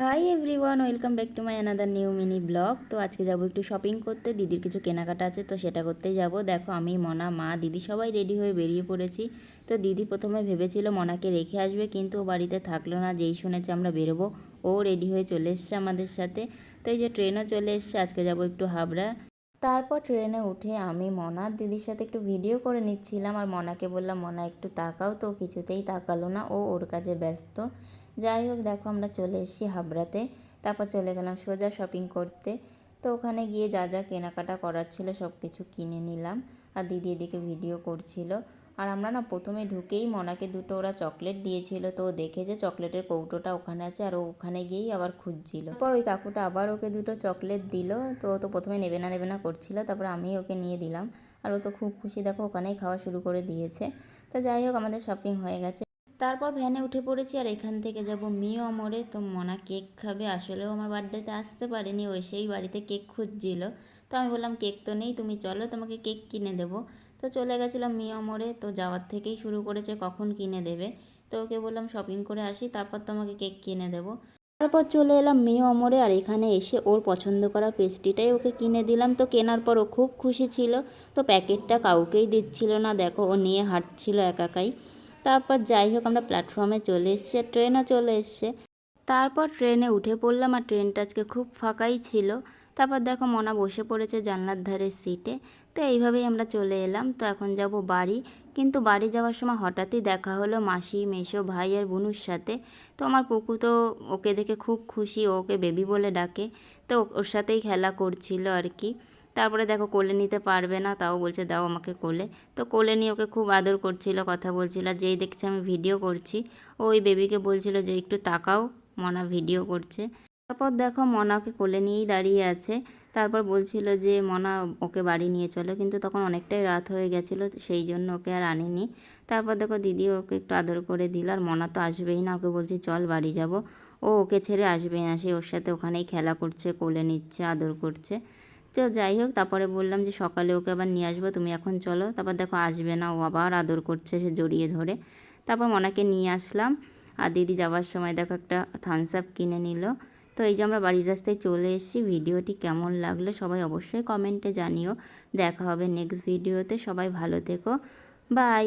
Hi everyone, welcome back to my another new mini blog. তো আজকে যাবো একটু শপিং করতে, দিদির কিছু কেনাকাটা আছে তো সেটা করতেই যাব। দেখো আমি, মনা, মা, দিদি সবাই রেডি হয়ে বেরিয়ে পড়েছি। তো দিদি প্রথমে ভেবেছিল মনাকে রেখে আসবে, কিন্তু ও বাড়িতে থাকলো না। যেই শুনেছে আমরা বেরোবো, ও রেডি হয়ে চলে এসছে আমাদের সাথে। তো এই যে ট্রেনও চলে এসছে, আজকে যাব একটু হাবড়া। তারপর ট্রেনে উঠে আমি মনা দিদির সাথে একটু ভিডিও করে নিচ্ছিলাম, আর মনাকে বললাম মনা একটু তাকাও, তো কিছুতেই তাকালো না, ও ওর কাজে ব্যস্ত। যাই হোক, দেখো আমরা চলে এসেছি হাবড়াতে। তারপর চলে গেলাম সোজা শপিং করতে। তো ওখানে গিয়ে যা যা কেনাকাটা করার ছিল সব কিছু কিনে নিলাম, আর দিদি এদিকে ভিডিও করছিল। আর আমরা না প্রথমে ঢুকেই মনাকে দুটো ওরা চকলেট দিয়েছিল, তো ও দেখে যে চকলেটের কৌটোটা ওখানে আছে, আর ও ওখানে গিয়েই আবার খুঁজছিল। তারপর ওই কাকুটা আবার ওকে দুটো চকলেট দিল, তো ও তো প্রথমে নেবে না করছিল, তারপর আমি ওকে নিয়ে দিলাম। আর ও তো খুব খুশি, দেখো ওখানেই খাওয়া শুরু করে দিয়েছে। তো যাই হোক, আমাদের শপিং হয়ে গেছে। তারপর ভ্যানে উঠে পড়েছি, আর এখান থেকে যাব মিও অমরে। তো মনা কেক খাবে, আসলেও আমার বার্থডেতে আসতে পারেনি, ও সেই বাড়িতে কেক খুঁজছিল। তো আমি বললাম কেক তো নেই, তুমি চলো তোমাকে কেক কিনে দেবো। তো চলে গেছিলাম মিও অমরে। তো যাওয়ার থেকেই শুরু করেছে কখন কিনে দেবে। তো ওকে বললাম শপিং করে আসি, তারপর তোমাকে কেক কিনে দেবো। তারপর চলে এলাম মিও অমরে, আর এখানে এসে ওর পছন্দ করা পেস্ট্রিটাই ওকে কিনে দিলাম। তো কেনার পর ও খুব খুশি ছিল। তো প্যাকেটটা কাউকেই দিচ্ছিল না, দেখো ও নিয়ে হাঁটছিল একাকাই। তারপর যাই হোক, আমরা প্ল্যাটফর্মে চলে এসেছি, ট্রেনও চলে এসছে। তারপর ট্রেনে উঠে পড়লাম, আর ট্রেনটা আজকে খুব ফাঁকাই ছিল। তারপর দেখো মনা বসে পড়েছে জানলার ধারের সিটে। তো এইভাবেই আমরা চলে এলাম। তো এখন যাব বাড়ি। কিন্তু বাড়ি যাওয়ার সময় হঠাৎই দেখা হলো মাসি, মেসো, ভাই আর বোনুর সাথে। তো আমার পুকু তো ওকে দেখে খুব খুশি, ওকে বেবি বলে ডাকে। তো ওর সাথেই খেলা করছিল আর কি। তারপরে দেখো কোলে নিতে পারবে না, তাও বলছে দাও আমাকে কোলে। তো কোলে নিয়ে ওকে খুব আদর করছিল, কথা বলছিল। আর যেই দেখছে আমি ভিডিও করছি, ওই বেবিকে বলছিল যে একটু তাকাও, মনা ভিডিও করছে। তারপর দেখো মনাকে কোলে নিয়েই দাঁড়িয়ে আছে। তারপর বলছিল যে মনা ওকে বাড়ি নিয়ে চলো, কিন্তু তখন অনেকটাই রাত হয়ে গেছিলো, সেই জন্য ওকে আর আনেনি। তারপর দেখো দিদি ওকে একটু আদর করে দিল, আর মনা তো আসবেই না, ওকে বলছি চল বাড়ি যাব। ও ওকে ছেড়ে আসবেই না, সে ওর সাথে ওখানেই খেলা করছে, কোলে নিচ্ছে, আদর করছে। তো যাই হোক, তারপরে বললাম যে সকালে ওকে আবার নিয়ে আসবো, তুমি এখন চলো। তারপর দেখো আসবে না, ও আবার আদর করছে, সে জড়িয়ে ধরে। তারপর মনাকে নিয়ে আসলাম। আর দিদি যাওয়ার সময় দেখো একটা থামস আপ কিনে নিল। তো এই যে আমরা বাড়ির রাস্তায় চলে এসেছি। ভিডিওটি কেমন লাগলো সবাই অবশ্যই কমেন্টে জানিও। দেখা হবে নেক্সট ভিডিওতে, সবাই ভালো থেকো, বাই।